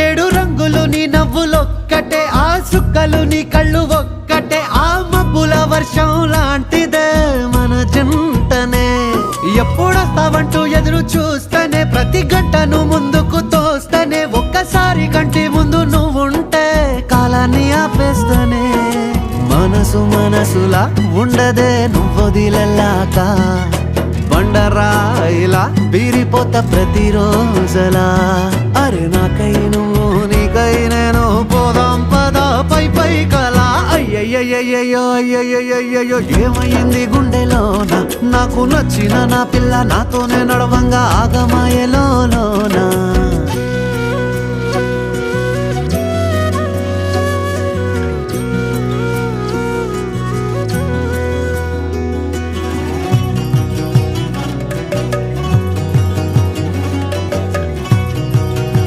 ఏడు రంగులు నీ నవ్వులొక్కటే, ఆ సుక్కలు నీ కళ్ళు ఒక్కటే, ఆ మబ్బుల వర్షం లాంటిదే మన జంటనే. ఎప్పుడొస్తావంటూ ఎదురు చూస్తేనే, ప్రతి గంటను ముందుకు తోస్తేనే, ఒక్కసారి కంటి ముందు నువ్వుంటే కాలాన్ని ఆపేస్తేనే. మనసు మనసులా ఉండదే నువ్వొదిలెళ్ళాక, బండరాయిలా బీరిపోత ప్రతిరోజలా. అరే నాకై నువ్వు నీకై నేను, పోదాం పదా పై పై కలా. అయ్యయ్యయ్యో అయ్యయ్యయ్యో ఏమైంది గుండెలోన, నాకు నచ్చిన నా పిల్ల నాతోనే నడవంగా ఆగమాయలోనా.